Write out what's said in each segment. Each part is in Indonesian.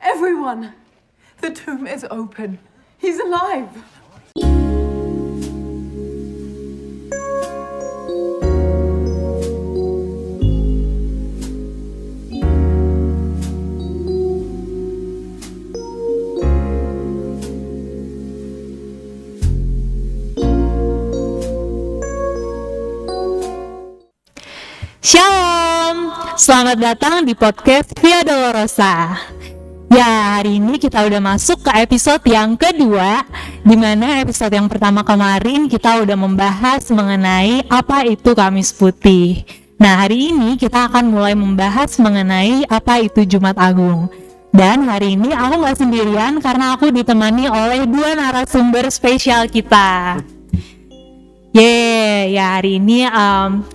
Everyone! The tomb is open. He's alive! Shalom, selamat datang di podcast Via Dolorosa. Ya, hari ini kita udah masuk ke episode yang kedua, di mana episode yang pertama kemarin kita udah membahas mengenai apa itu Kamis Putih. Nah, hari ini kita akan mulai membahas mengenai apa itu Jumat Agung. Dan hari ini aku gak sendirian karena aku ditemani oleh dua narasumber spesial kita. Ya hari ini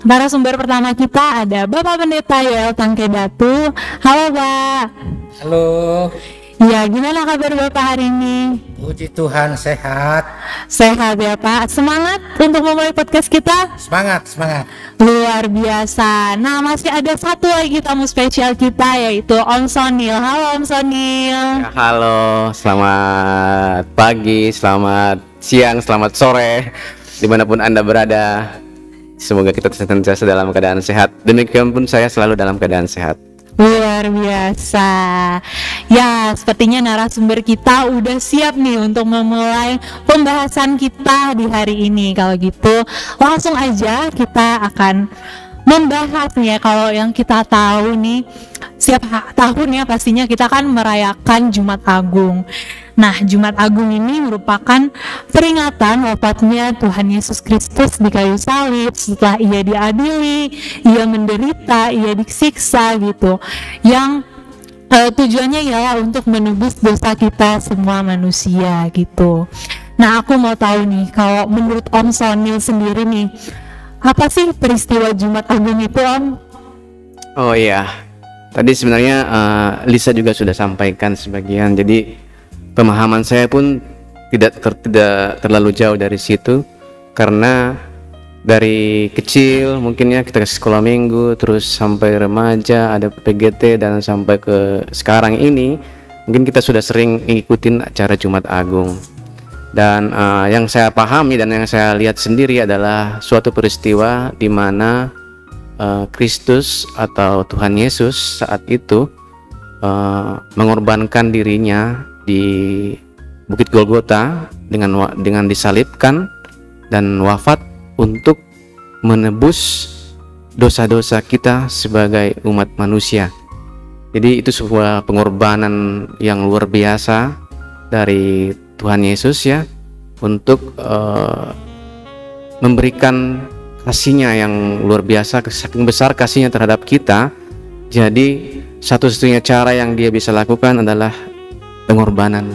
narasumber pertama kita ada Bapak Pendeta Yoel Tangkedatu. Halo Pak. Halo. Ya, gimana kabar Bapak hari ini? Puji Tuhan, sehat. Sehat ya Pak. Semangat untuk memulai podcast kita? Semangat. Luar biasa. Nah, masih ada satu lagi tamu spesial kita, yaitu Om Sonil. Halo Om Sonil. Ya, halo, selamat pagi, selamat siang, selamat sore, dimanapun Anda berada. Semoga kita senantiasa dalam keadaan sehat. Demikian pun saya selalu dalam keadaan sehat. Luar biasa. Ya, sepertinya narasumber kita udah siap nih untuk memulai pembahasan kita di hari ini. Kalau gitu, langsung aja kita akan membahas nih ya. Kalau yang kita tahu nih, setiap tahun ya pastinya kita kan merayakan Jumat Agung. Nah, Jumat Agung ini merupakan peringatan wafatnya Tuhan Yesus Kristus di kayu salib. Setelah ia diadili, ia menderita, ia disiksa gitu. Yang tujuannya ialah untuk menebus dosa kita semua manusia gitu. Nah, aku mau tahu nih, kalau menurut Om Sonil sendiri nih, apa sih peristiwa Jumat Agung itu, Om? Oh iya, tadi sebenarnya Lisa juga sudah sampaikan sebagian. Jadi pemahaman saya pun tidak terlalu jauh dari situ, karena dari kecil mungkin ya kita ke sekolah minggu, terus sampai remaja ada PGT, dan sampai ke sekarang ini mungkin kita sudah sering ngikutin acara Jumat Agung. Dan yang saya pahami dan yang saya lihat sendiri adalah suatu peristiwa di mana Kristus atau Tuhan Yesus saat itu mengorbankan dirinya di Bukit Golgota dengan disalibkan dan wafat untuk menebus dosa-dosa kita sebagai umat manusia. Jadi itu sebuah pengorbanan yang luar biasa dari Tuhan Yesus ya, untuk memberikan kasihnya yang luar biasa, saking besar kasihnya terhadap kita. Jadi satu-satunya cara yang dia bisa lakukan adalah pengorbanan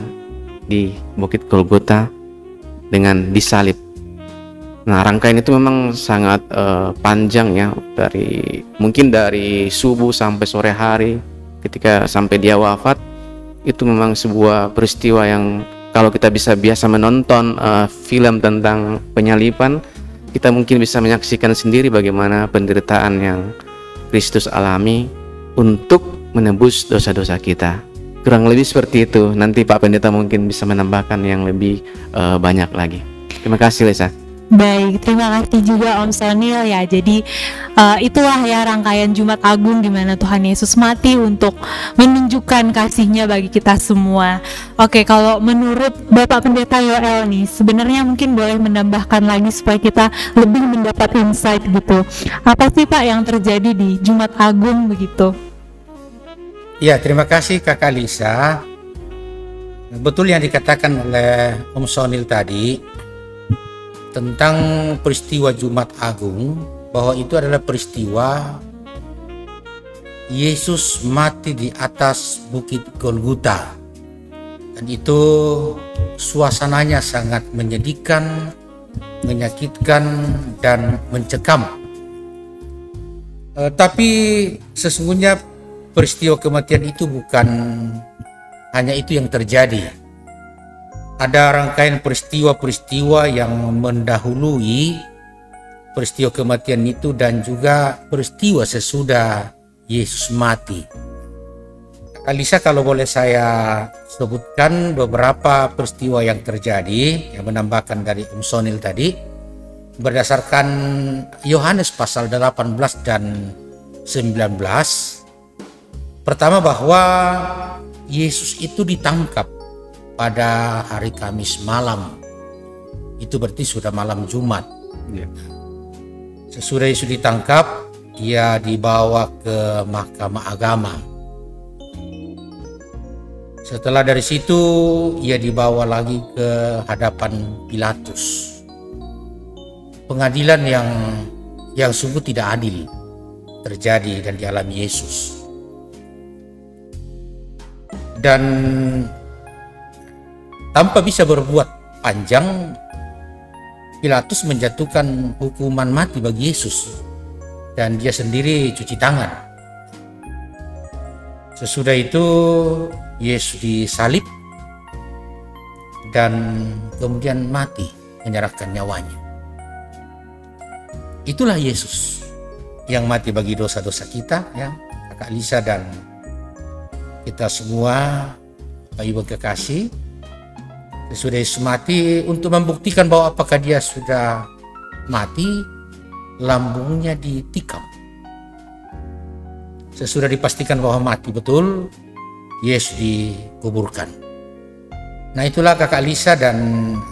di Bukit Golgota dengan disalib. Nah, rangkaian itu memang sangat panjang ya, mungkin dari subuh sampai sore hari ketika sampai dia wafat. Itu memang sebuah peristiwa yang kalau kita biasa menonton film tentang penyaliban, kita mungkin bisa menyaksikan sendiri bagaimana penderitaan yang Kristus alami untuk menebus dosa-dosa kita. Kurang lebih seperti itu. Nanti Pak Pendeta mungkin bisa menambahkan yang lebih banyak lagi. Terima kasih Lisa. Baik, terima kasih juga Om Sonil ya. Jadi itulah ya rangkaian Jumat Agung di mana Tuhan Yesus mati untuk menunjukkan kasihnya bagi kita semua. Oke, kalau menurut Bapak Pendeta Yoel nih, sebenarnya mungkin boleh menambahkan lagi supaya kita lebih mendapat insight gitu. Apa sih Pak yang terjadi di Jumat Agung begitu? Ya, terima kasih Kakak Lisa. Betul yang dikatakan oleh Om Sonil tadi tentang peristiwa Jumat Agung, bahwa itu adalah peristiwa Yesus mati di atas Bukit Golgota. Dan itu suasananya sangat menyedihkan, menyakitkan, dan mencekam. Tapi sesungguhnya peristiwa kematian itu bukan hanya itu yang terjadi. Ada rangkaian peristiwa-peristiwa yang mendahului peristiwa kematian itu dan juga peristiwa sesudah Yesus mati. Alisa, kalau boleh saya sebutkan beberapa peristiwa yang terjadi yang menambahkan dari Sonil tadi berdasarkan Yohanes pasal 18 dan 19. Pertama, bahwa Yesus itu ditangkap pada hari Kamis malam. Itu berarti sudah malam Jumat. Sesudah Yesus ditangkap, dia dibawa ke Mahkamah Agama. Setelah dari situ, ia dibawa lagi ke hadapan Pilatus. Pengadilan yang sungguh tidak adil terjadi dan dialami Yesus. Dan tanpa bisa berbuat panjang, Pilatus menjatuhkan hukuman mati bagi Yesus dan dia sendiri cuci tangan. Sesudah itu Yesus disalib dan kemudian mati, menyerahkan nyawanya. Itulah Yesus yang mati bagi dosa-dosa kita, ya, Kakak Lisa dan kita semua, Bapak Ibu kekasih. Sesudah Yesus mati, untuk membuktikan bahwa apakah dia sudah mati, lambungnya ditikam. Sesudah dipastikan bahwa mati betul, Yesus dikuburkan. Nah, itulah Kakak Lisa dan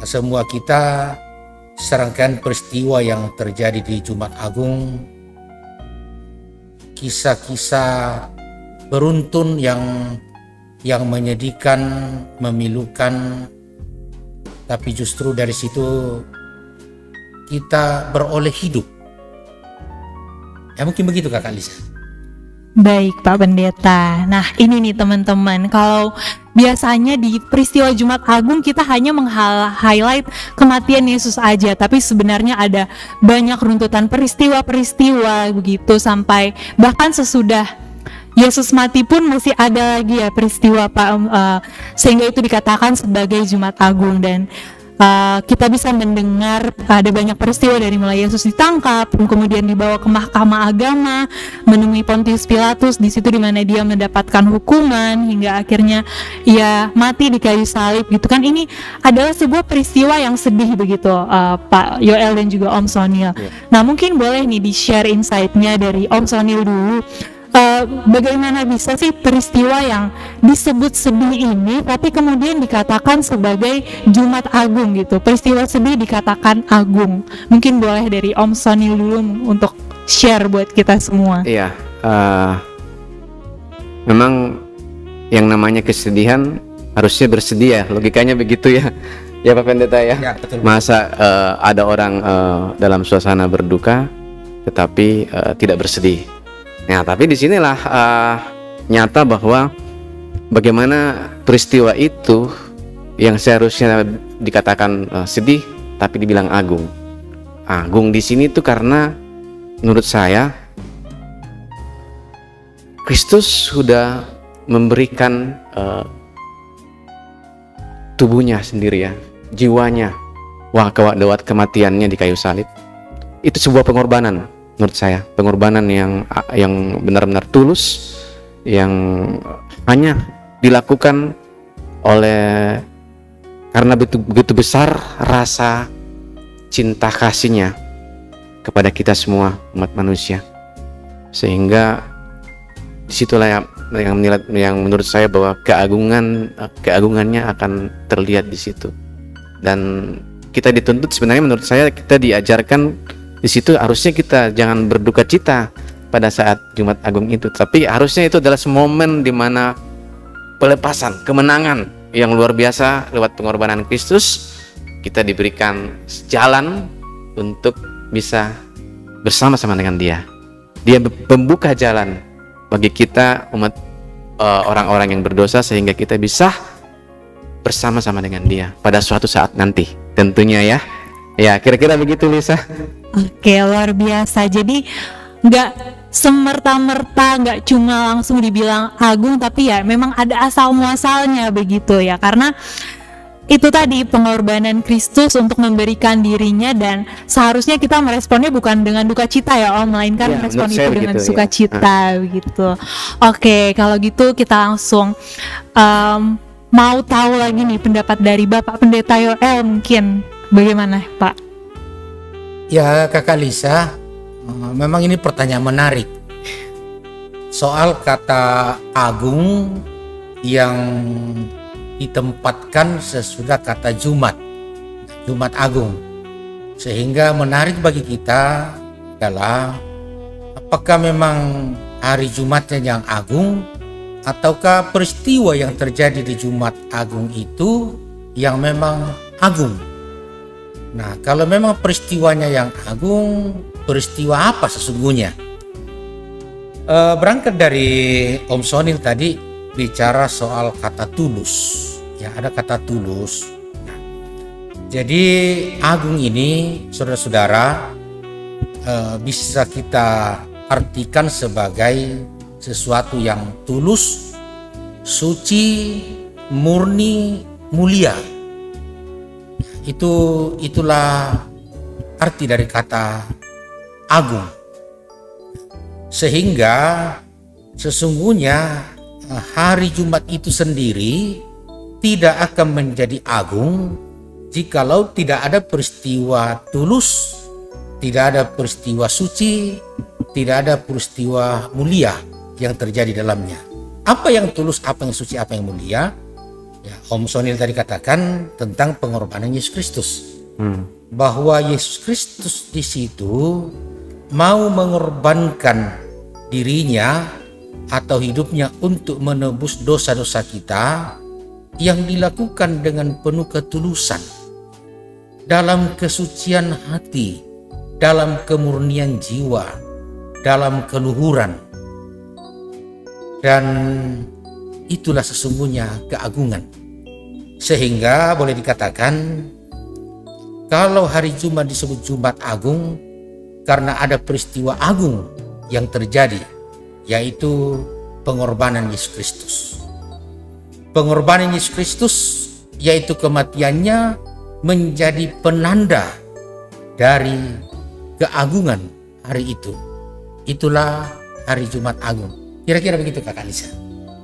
semua kita, serangkaian peristiwa yang terjadi di Jumat Agung, kisah-kisah beruntun yang menyedihkan, memilukan, tapi justru dari situ kita beroleh hidup. Ya, mungkin begitu Kakak Lisa. Baik Pak Pendeta. Nah ini nih teman-teman, kalau biasanya di peristiwa Jumat Agung kita hanya meng-highlight kematian Yesus aja, tapi sebenarnya ada banyak runtutan peristiwa-peristiwa begitu, sampai bahkan sesudah Yesus mati pun masih ada lagi ya peristiwa Pak, sehingga itu dikatakan sebagai Jumat Agung. Dan kita bisa mendengar ada banyak peristiwa dari mulai Yesus ditangkap, kemudian dibawa ke Mahkamah Agama, menemui Pontius Pilatus, di situ dimana dia mendapatkan hukuman hingga akhirnya ia mati di kayu salib gitu kan. Ini adalah sebuah peristiwa yang sedih begitu, Pak Yoel dan juga Om Sonil. Nah mungkin boleh nih di-share insight-nya dari Om Sonil dulu. Bagaimana bisa sih peristiwa yang disebut sedih ini tapi kemudian dikatakan sebagai Jumat Agung gitu, peristiwa sedih dikatakan agung. Mungkin boleh dari Om Sonil dulu untuk share buat kita semua. Iya, memang yang namanya kesedihan harusnya bersedih ya, logikanya begitu ya. Ya Pak Pendeta ya, betul. Masa ada orang dalam suasana berduka tetapi tidak bersedih. Nah, tapi disinilah nyata bahwa bagaimana peristiwa itu yang seharusnya dikatakan sedih, tapi dibilang agung. Agung di sini tuh karena menurut saya Kristus sudah memberikan tubuhnya sendiri ya, jiwanya, lewat kematiannya di kayu salib. Itu sebuah pengorbanan. Menurut saya pengorbanan yang benar-benar tulus, yang hanya dilakukan karena begitu besar rasa cinta kasihnya kepada kita semua umat manusia, sehingga disitulah yang menurut saya bahwa keagungannya akan terlihat di situ. Dan kita dituntut, sebenarnya menurut saya kita diajarkan di situ harusnya kita jangan berduka cita pada saat Jumat Agung itu, tapi harusnya itu adalah momen di mana pelepasan, kemenangan yang luar biasa lewat pengorbanan Kristus. Kita diberikan jalan untuk bisa bersama-sama dengan Dia. Dia membuka jalan bagi kita umat orang-orang yang berdosa, sehingga kita bisa bersama-sama dengan Dia pada suatu saat nanti tentunya ya. Ya kira-kira begitu Lisa. Oke, luar biasa. Jadi nggak semerta-merta, nggak cuma langsung dibilang agung, tapi ya memang ada asal muasalnya begitu ya. Karena itu tadi pengorbanan Kristus untuk memberikan dirinya, dan seharusnya kita meresponnya bukan dengan duka cita ya Om, melainkan Ya, merespon menurut itu saya dengan begitu, sukacita gitu. Oke, kalau gitu kita langsung mau tahu lagi nih pendapat dari Bapak Pendeta Yoel, mungkin bagaimana Pak? Ya Kakak Lisa, memang ini pertanyaan menarik. Soal kata agung yang ditempatkan sesudah kata Jumat Agung, sehingga menarik bagi kita adalah apakah memang hari Jumatnya yang agung, ataukah peristiwa yang terjadi di Jumat Agung itu yang memang agung. Nah, kalau memang peristiwanya yang agung, peristiwa apa sesungguhnya? Berangkat dari Om Sonil tadi bicara soal kata tulus. Ya, ada kata tulus. Nah, jadi agung ini, saudara-saudara, bisa kita artikan sebagai sesuatu yang tulus, suci, murni, mulia. Itulah arti dari kata agung. Sehingga sesungguhnya hari Jumat itu sendiri tidak akan menjadi agung jikalau tidak ada peristiwa tulus, tidak ada peristiwa suci, tidak ada peristiwa mulia yang terjadi dalamnya. Apa yang tulus, apa yang suci, apa yang mulia? Ya, Om Sonil tadi katakan tentang pengorbanan Yesus Kristus. Bahwa Yesus Kristus di situ mau mengorbankan dirinya atau hidupnya untuk menebus dosa-dosa kita, yang dilakukan dengan penuh ketulusan, dalam kesucian hati, dalam kemurnian jiwa, dalam keluhuran. Dan itulah sesungguhnya keagungan. Sehingga boleh dikatakan kalau hari Jumat disebut Jumat Agung karena ada peristiwa agung yang terjadi, yaitu pengorbanan Yesus Kristus. Pengorbanan Yesus Kristus, yaitu kematiannya, menjadi penanda dari keagungan hari itu. Itulah hari Jumat Agung. Kira-kira begitu Kakak Lisa.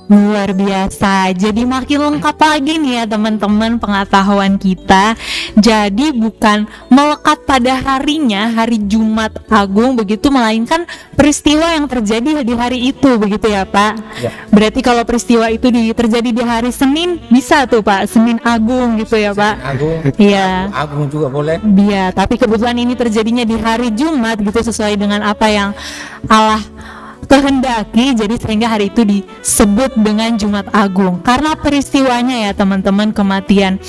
Luar biasa, jadi makin lengkap lagi nih ya teman-teman pengetahuan kita. Jadi bukan melekat pada harinya, hari Jumat Agung begitu, melainkan peristiwa yang terjadi di hari itu, begitu ya Pak ya. Berarti kalau peristiwa itu terjadi di hari Senin, bisa tuh Pak, Senin Agung gitu ya Pak. Senin Agung, iya. Agung juga boleh. Iya, tapi kebetulan ini terjadinya di hari Jumat gitu, sesuai dengan apa yang Allah kehendaki, jadi sehingga hari itu disebut dengan Jumat Agung karena peristiwanya ya teman-teman, kematian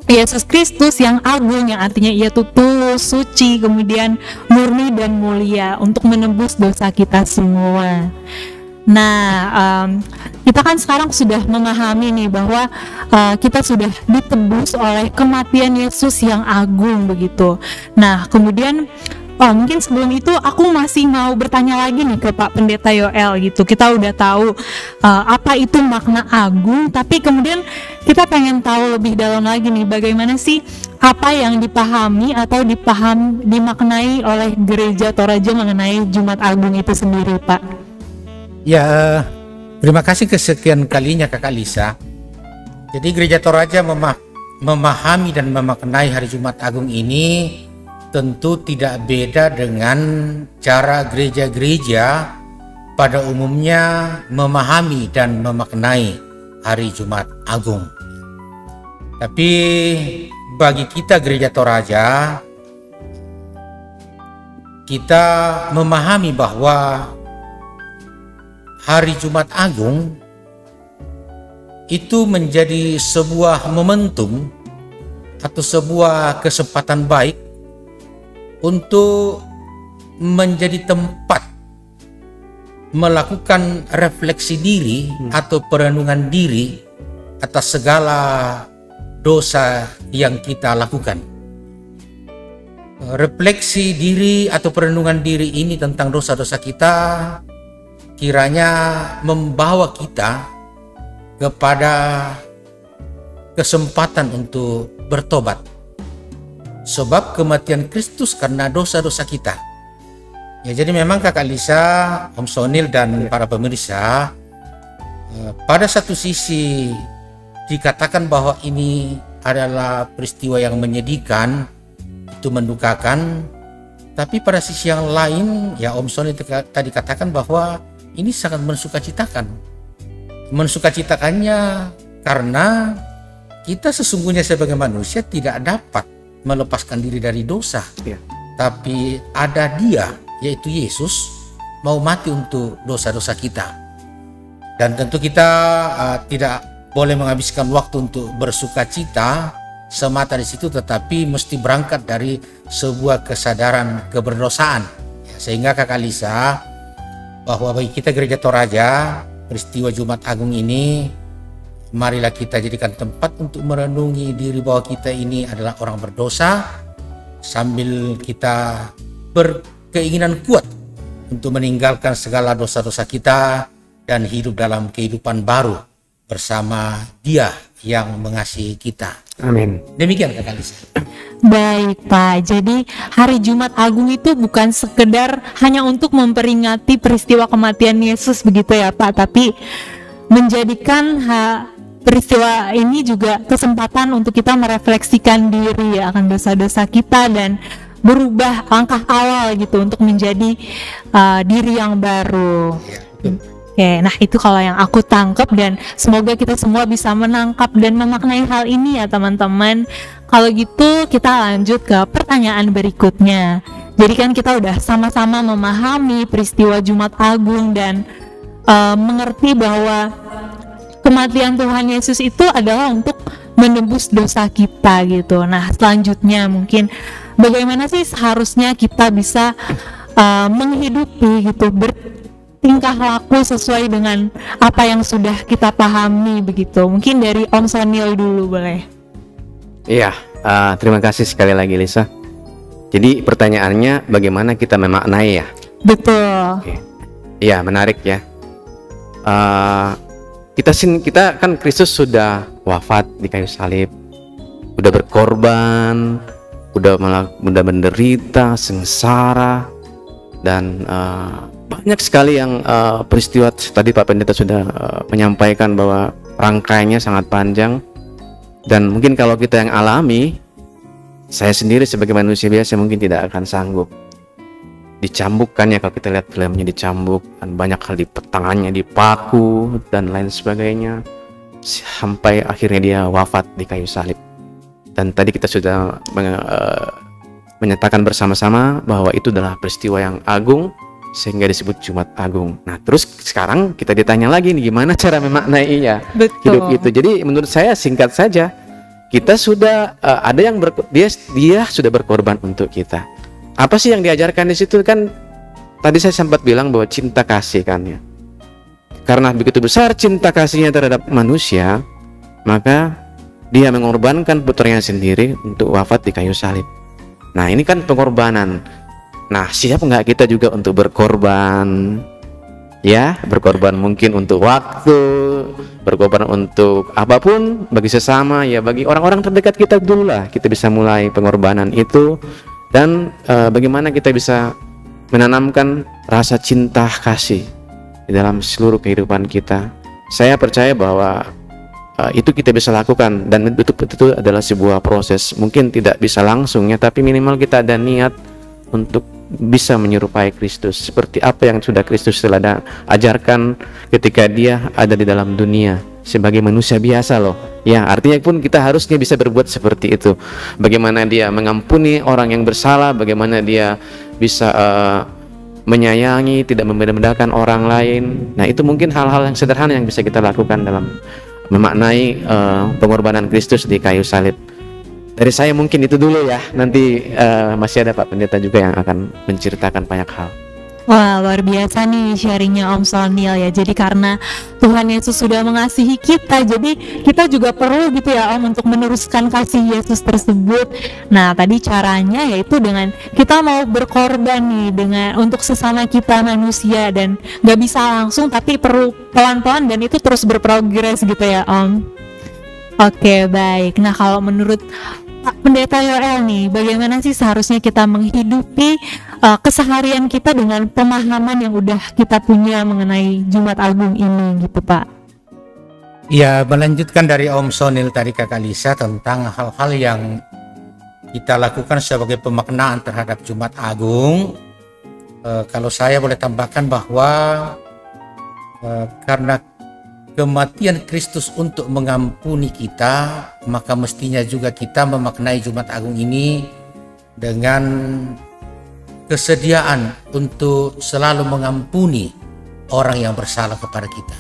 Yesus Kristus yang agung, yang artinya ia tuh tulus, suci, kemudian murni dan mulia untuk menebus dosa kita semua. Nah, kita kan sekarang sudah memahami nih bahwa kita sudah ditebus oleh kematian Yesus yang agung begitu. Nah, kemudian mungkin sebelum itu aku masih mau bertanya lagi nih ke Pak Pendeta Yoel gitu. Kita udah tahu apa itu makna agung, tapi kemudian kita pengen tahu lebih dalam lagi nih, bagaimana sih apa yang dipahami atau dimaknai oleh Gereja Toraja mengenai Jumat Agung itu sendiri, Pak? Ya, terima kasih kesekian kalinya Kakak Lisa. Jadi Gereja Toraja memahami dan memaknai hari Jumat Agung ini tentu tidak beda dengan cara gereja-gereja pada umumnya memahami dan memaknai hari Jumat Agung. Tapi bagi kita Gereja Toraja, kita memahami bahwa hari Jumat Agung itu menjadi sebuah momentum atau sebuah kesempatan baik untuk menjadi tempat melakukan refleksi diri atau perenungan diri atas segala dosa yang kita lakukan. Refleksi diri atau perenungan diri ini tentang dosa-dosa kita kiranya membawa kita kepada kesempatan untuk bertobat. Sebab kematian Kristus karena dosa-dosa kita. Ya, jadi memang Kakak Lisa, Om Sonil dan para pemirsa, pada satu sisi dikatakan bahwa ini adalah peristiwa yang menyedihkan, itu mendukakan, tapi pada sisi yang lain, ya Om Sonil tadi katakan bahwa ini sangat mensukacitakan. Mensukacitakannya karena kita sesungguhnya sebagai manusia tidak dapat melepaskan diri dari dosa, tapi ada Dia, yaitu Yesus, mau mati untuk dosa-dosa kita. Dan tentu kita tidak boleh menghabiskan waktu untuk bersuka cita semata di situ, tetapi mesti berangkat dari sebuah kesadaran keberdosaan. Ya, sehingga Kakak Lisa, bahwa bagi kita Gereja Toraja, peristiwa Jumat Agung ini, marilah kita jadikan tempat untuk merenungi diri bahwa kita ini adalah orang berdosa, sambil kita berkeinginan kuat untuk meninggalkan segala dosa-dosa kita dan hidup dalam kehidupan baru bersama Dia yang mengasihi kita. Amin. Demikian Kakak Lisa. Baik Pak, jadi hari Jumat Agung itu bukan sekedar hanya untuk memperingati peristiwa kematian Yesus begitu ya Pak, tapi menjadikan peristiwa ini juga kesempatan untuk kita merefleksikan diri akan dosa-dosa kita dan berubah langkah awal gitu untuk menjadi diri yang baru. Ya, betul. Oke, nah itu kalau yang aku tangkap, dan semoga kita semua bisa menangkap dan memaknai hal ini ya teman-teman. Kalau gitu kita lanjut ke pertanyaan berikutnya. Jadi kan kita udah sama-sama memahami peristiwa Jumat Agung dan mengerti bahwa kematian Tuhan Yesus itu adalah untuk menebus dosa kita gitu. Nah selanjutnya mungkin bagaimana sih seharusnya kita bisa menghidupi gitu, tingkah laku sesuai dengan apa yang sudah kita pahami begitu. Mungkin dari Om Sonil dulu boleh. Iya, terima kasih sekali lagi Lisa. Jadi pertanyaannya bagaimana kita memaknai ya? Betul. Oke. Iya, menarik ya. Kita kan Kristus sudah wafat di kayu salib, udah berkorban, udah menderita, sengsara, dan banyak sekali yang peristiwa tadi Pak Pendeta sudah menyampaikan bahwa rangkaiannya sangat panjang. Dan mungkin kalau kita yang alami, saya sendiri sebagai manusia biasa mungkin tidak akan sanggup. Dicambuk kan ya, kalau kita lihat filmnya dicambuk, dan banyak hal, di tangannya dipaku dan lain sebagainya, sampai akhirnya dia wafat di kayu salib. Dan tadi kita sudah menyatakan bersama-sama bahwa itu adalah peristiwa yang agung, sehingga disebut Jumat Agung. Nah terus sekarang kita ditanya lagi nih, gimana cara memaknainya hidup itu. Jadi menurut saya singkat saja, kita sudah ada yang dia sudah berkorban untuk kita. Apa sih yang diajarkan di situ? Kan tadi saya sempat bilang bahwa cinta kasih kan ya. Karena begitu besar cinta kasihnya terhadap manusia, maka dia mengorbankan putranya sendiri untuk wafat di kayu salib. Nah ini kan pengorbanan. Nah siap nggak kita juga untuk berkorban? Ya, berkorban mungkin untuk waktu, berkorban untuk apapun bagi sesama, ya bagi orang-orang terdekat kita dulu lah. Kita bisa mulai pengorbanan itu. Dan bagaimana kita bisa menanamkan rasa cinta kasih di dalam seluruh kehidupan kita. Saya percaya bahwa itu kita bisa lakukan, dan itu adalah sebuah proses. Mungkin tidak bisa langsung ya, tapi minimal kita ada niat untuk bisa menyerupai Kristus seperti apa yang sudah Kristus telah ajarkan ketika dia ada di dalam dunia sebagai manusia biasa loh. Ya, artinya pun kita harusnya bisa berbuat seperti itu. Bagaimana dia mengampuni orang yang bersalah, bagaimana dia bisa menyayangi, tidak membeda-bedakan orang lain. Nah, itu mungkin hal-hal yang sederhana yang bisa kita lakukan dalam memaknai pengorbanan Kristus di kayu salib. Dari saya mungkin itu dulu ya. Nanti masih ada Pak Pendeta juga yang akan menceritakan banyak hal. Wah, luar biasa nih sharingnya Om Sonil ya. Jadi karena Tuhan Yesus sudah mengasihi kita, jadi kita juga perlu gitu ya Om untuk meneruskan kasih Yesus tersebut. Nah tadi caranya yaitu dengan kita mau berkorban nih untuk sesama kita manusia, dan gak bisa langsung tapi perlu pelan-pelan, dan itu terus berprogres gitu ya Om. Oke, baik. Nah, kalau menurut Pak Pendeta Yoel nih, bagaimana sih seharusnya kita menghidupi keseharian kita dengan pemahaman yang udah kita punya mengenai Jumat Agung ini gitu, Pak? Ya, melanjutkan dari Om Sonil tadi, Kakak Lisa, tentang hal-hal yang kita lakukan sebagai pemaknaan terhadap Jumat Agung. Kalau saya boleh tambahkan bahwa karena kematian Kristus untuk mengampuni kita, maka mestinya juga kita memaknai Jumat Agung ini dengan kesediaan untuk selalu mengampuni orang yang bersalah kepada kita.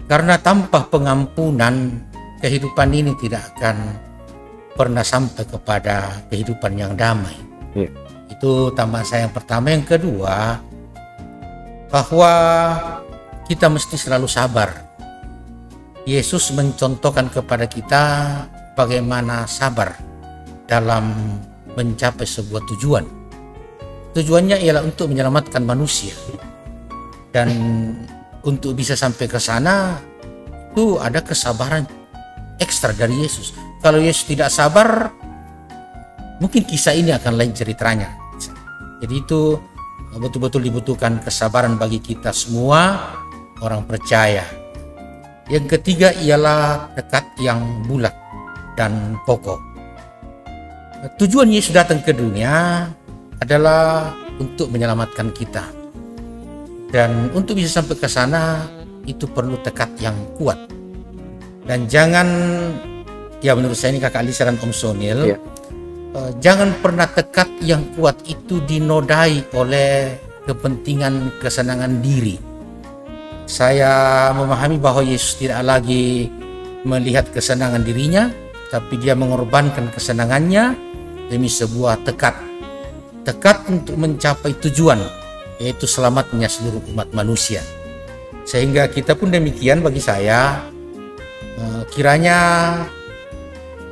Karena tanpa pengampunan, kehidupan ini tidak akan pernah sampai kepada kehidupan yang damai. Itu tambahan saya yang pertama. Yang kedua, bahwa kita mesti selalu sabar. Yesus mencontohkan kepada kita bagaimana sabar dalam mencapai sebuah tujuan. Tujuannya ialah untuk menyelamatkan manusia. Dan untuk bisa sampai ke sana, itu ada kesabaran ekstra dari Yesus. Kalau Yesus tidak sabar, mungkin kisah ini akan lain ceritanya. Jadi itu betul-betul dibutuhkan kesabaran bagi kita semua orang percaya. Yang ketiga ialah tekad yang bulat dan kokoh. Tujuan Yesus datang ke dunia adalah untuk menyelamatkan kita. Dan untuk bisa sampai ke sana itu perlu tekad yang kuat. Dan jangan, ya menurut saya ini Kakak Lisa dan Om Sonil, jangan pernah tekad yang kuat itu dinodai oleh kepentingan kesenangan diri. Saya memahami bahwa Yesus tidak lagi melihat kesenangan dirinya, tapi dia mengorbankan kesenangannya demi sebuah tekad untuk mencapai tujuan, yaitu selamatnya seluruh umat manusia. Sehingga kita pun demikian. Bagi saya, kiranya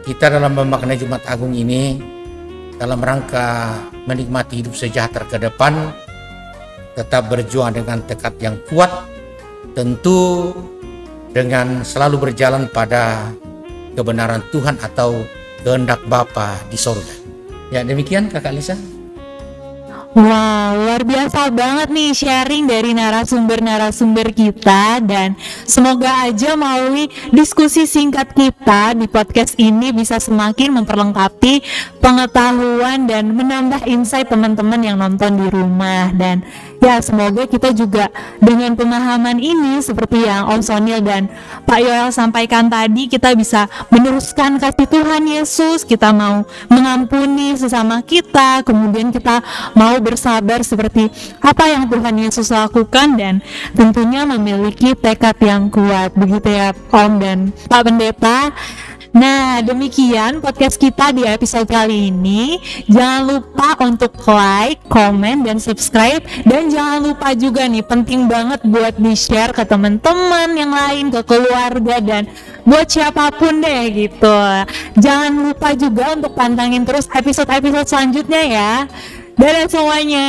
kita dalam memaknai Jumat Agung ini dalam rangka menikmati hidup sejahtera ke depan, tetap berjuang dengan tekad yang kuat, tentu dengan selalu berjalan pada kebenaran Tuhan atau kehendak Bapa di sorga. Ya, demikian Kakak Lisa. Wow, luar biasa banget nih sharing dari narasumber-narasumber kita, dan semoga aja melalui diskusi singkat kita di podcast ini bisa semakin memperlengkapi pengetahuan dan menambah insight teman-teman yang nonton di rumah. Dan ya, semoga kita juga dengan pemahaman ini seperti yang Om Sonil dan Pak Yoel sampaikan tadi, kita bisa meneruskan kasih Tuhan Yesus, kita mau mengampuni sesama kita, kemudian kita mau bersabar seperti apa yang Tuhan Yesus lakukan, dan tentunya memiliki tekad yang kuat. Begitu ya Om dan Pak Pendeta. Nah, demikian podcast kita di episode kali ini. Jangan lupa untuk like, komen, dan subscribe. Dan jangan lupa juga nih, penting banget buat di-share ke teman-teman yang lain, ke keluarga, dan buat siapapun deh gitu. Jangan lupa juga untuk pantangin terus episode-episode selanjutnya ya. Dadah semuanya.